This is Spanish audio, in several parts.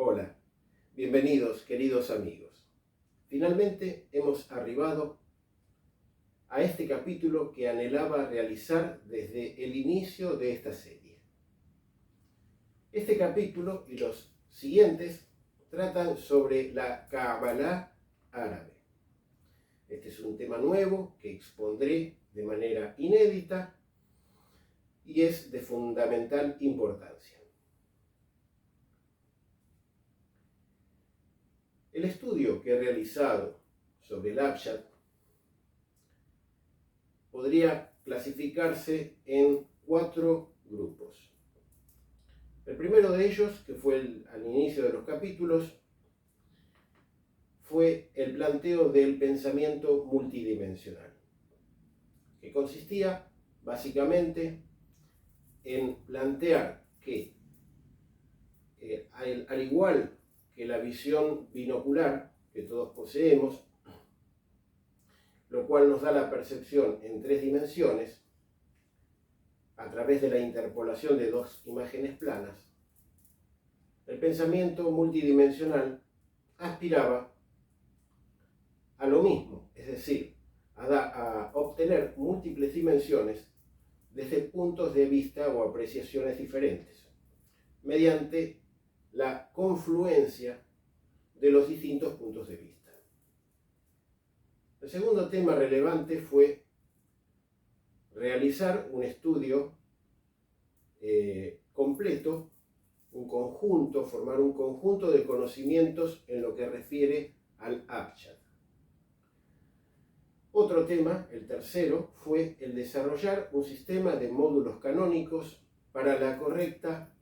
Hola, bienvenidos queridos amigos. Finalmente hemos arribado a este capítulo que anhelaba realizar desde el inicio de esta serie. Este capítulo y los siguientes tratan sobre la Kabbalah árabe. Este es un tema nuevo que expondré de manera inédita y es de fundamental importancia. El estudio que he realizado sobre el Abjad podría clasificarse en 4 grupos. El primero de ellos, que fue al inicio de los capítulos, fue el planteo del pensamiento multidimensional, que consistía básicamente en plantear que, al igual que la visión binocular que todos poseemos, lo cual nos da la percepción en 3 dimensiones, a través de la interpolación de 2 imágenes planas, el pensamiento multidimensional aspiraba a lo mismo, es decir, a obtener múltiples dimensiones desde puntos de vista o apreciaciones diferentes, mediante la confluencia de los distintos puntos de vista. El segundo tema relevante fue realizar un estudio completo, formar un conjunto de conocimientos en lo que refiere al Abjad. Otro tema, el tercero, fue el desarrollar un sistema de módulos canónicos para la correcta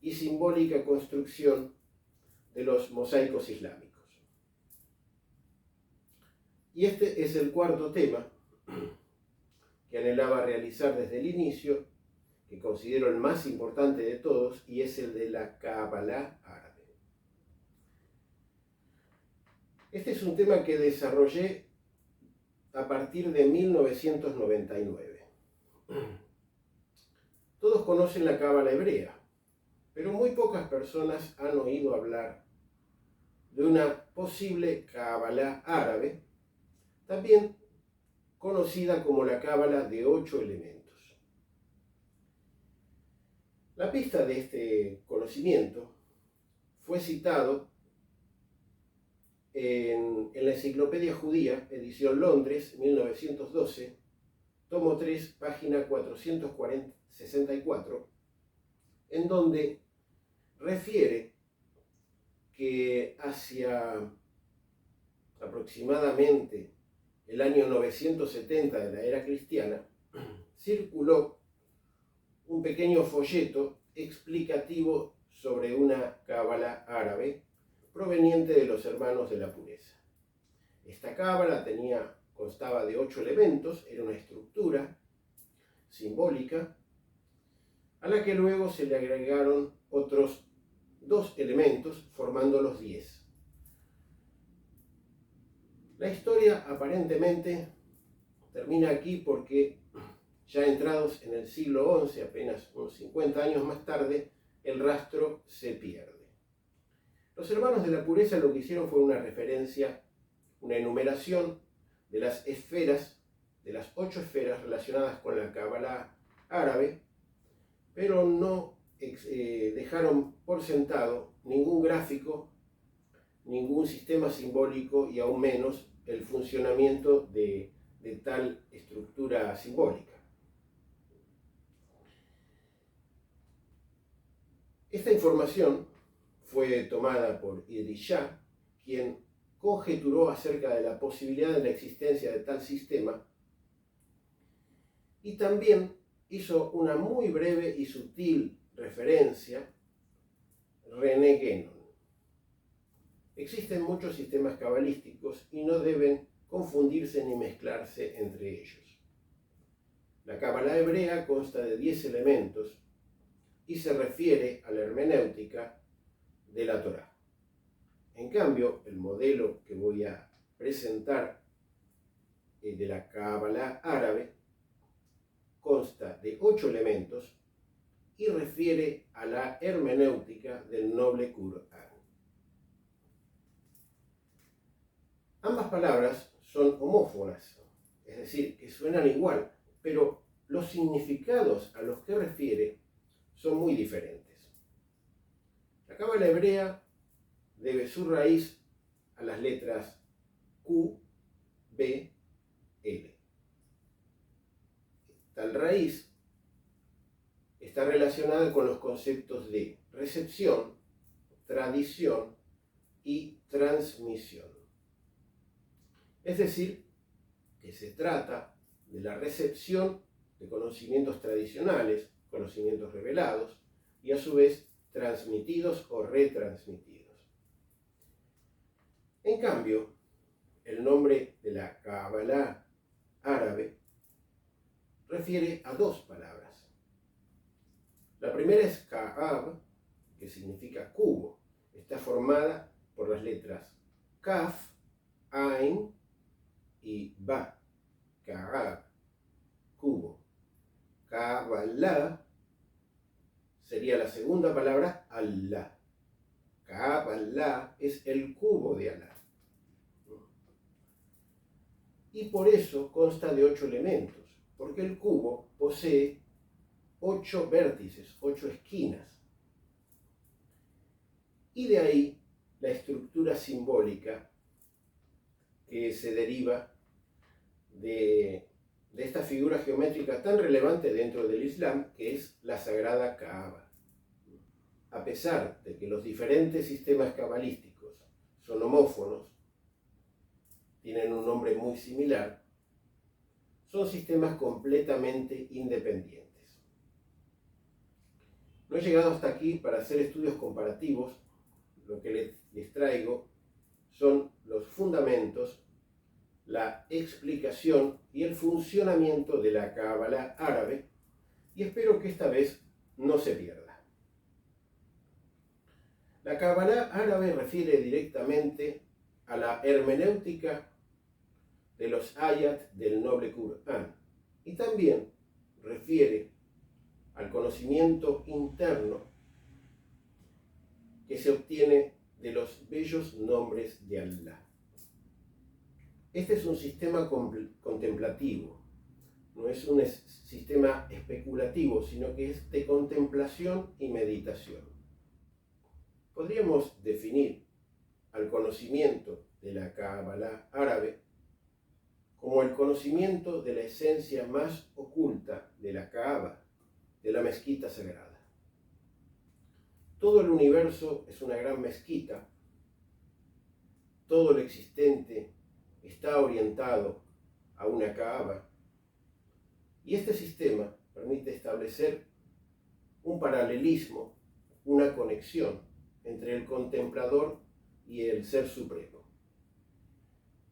y simbólica construcción de los mosaicos islámicos. Y este es el cuarto tema que anhelaba realizar desde el inicio, que considero el más importante de todos, y es el de la Kabbalah árabe. Este es un tema que desarrollé a partir de 1999. Todos conocen la Cábala hebrea, pero muy pocas personas han oído hablar de una posible Cábala árabe, también conocida como la Cábala de 8 elementos. La pista de este conocimiento fue citado en la Enciclopedia Judía, edición Londres, 1912, tomo 3, página 464, en donde refiere que hacia aproximadamente el año 970 de la era cristiana, circuló un pequeño folleto explicativo sobre una cábala árabe proveniente de los hermanos de la pureza. Esta cábala constaba de 8 elementos, era una estructura simbólica, a la que luego se le agregaron otros 2 elementos, formando los 10. La historia aparentemente termina aquí porque ya entrados en el siglo XI, apenas unos 50 años más tarde, el rastro se pierde. Los hermanos de la pureza lo que hicieron fue una referencia, una enumeración de las esferas, de las 8 esferas relacionadas con la Cábala árabe, pero no dejaron por sentado ningún gráfico, ningún sistema simbólico y aún menos el funcionamiento de tal estructura simbólica. Esta información fue tomada por Idries Shah, quien conjeturó acerca de la posibilidad de la existencia de tal sistema, y también hizo una muy breve y sutil referencia René Guénon. Existen muchos sistemas cabalísticos y no deben confundirse ni mezclarse entre ellos. La Cábala hebrea consta de 10 elementos y se refiere a la hermenéutica de la Torá. En cambio, el modelo que voy a presentar de la Cábala árabe consta de 8 elementos y refiere a la hermenéutica del noble Corán. Ambas palabras son homófonas, es decir, que suenan igual, pero los significados a los que refiere son muy diferentes. La cábala hebrea debe su raíz a las letras Q, B, L. Tal raíz está relacionada con los conceptos de recepción, tradición y transmisión. Es decir, que se trata de la recepción de conocimientos tradicionales, conocimientos revelados, y a su vez transmitidos o retransmitidos. En cambio, el nombre de la cábala árabe refiere a dos palabras. La primera es Ka'ab, que significa cubo. Está formada por las letras Kaf, Ain y Ba. Ka'ab, cubo. Kabbalah sería la segunda palabra, Allah. Kabbalah es el cubo de Alá. Y por eso consta de 8 elementos, porque el cubo posee 8 vértices, 8 esquinas. Y de ahí la estructura simbólica que se deriva de esta figura geométrica tan relevante dentro del Islam, que es la sagrada Kaaba. A pesar de que los diferentes sistemas cabalísticos son homófonos, tienen un nombre muy similar, son sistemas completamente independientes. No he llegado hasta aquí para hacer estudios comparativos. Lo que les traigo son los fundamentos, la explicación y el funcionamiento de la cábala árabe, y espero que esta vez no se pierda. La cábala árabe refiere directamente a la hermenéutica de los ayat del noble Corán y también refiere al conocimiento interno que se obtiene de los bellos nombres de Allah. Este es un sistema contemplativo, no es un sistema especulativo, sino que es de contemplación y meditación. Podríamos definir al conocimiento de la cábala árabe como el conocimiento de la esencia más oculta de la Kaaba, de la mezquita sagrada. Todo el universo es una gran mezquita, todo lo existente está orientado a una Kaaba, y este sistema permite establecer un paralelismo, una conexión entre el contemplador y el Ser Supremo.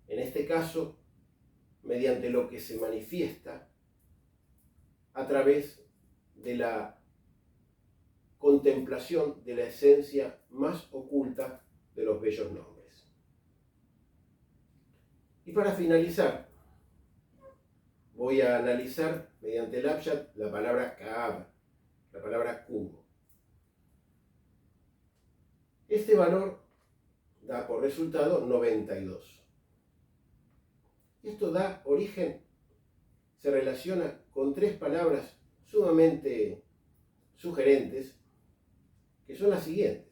En este caso, mediante lo que se manifiesta a través de la contemplación de la esencia más oculta de los bellos nombres. Y para finalizar, voy a analizar mediante el abjad la palabra Kaab, la palabra cubo. Este valor da por resultado 92. Esto da origen, se relaciona con 3 palabras sumamente sugerentes, que son las siguientes.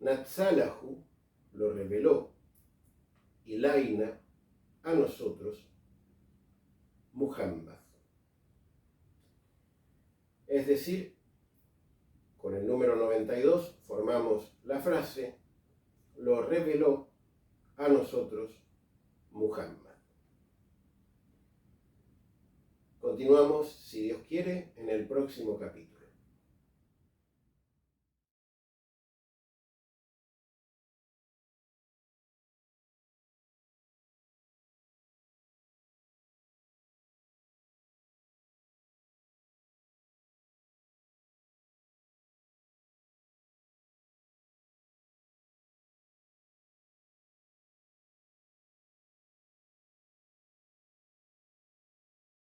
Natzalahu, lo reveló, Ilaina, a nosotros, Muhammad. Es decir, con el número 92 formamos la frase, lo reveló a nosotros, Muhammad. Continuamos, si Dios quiere, en el próximo capítulo.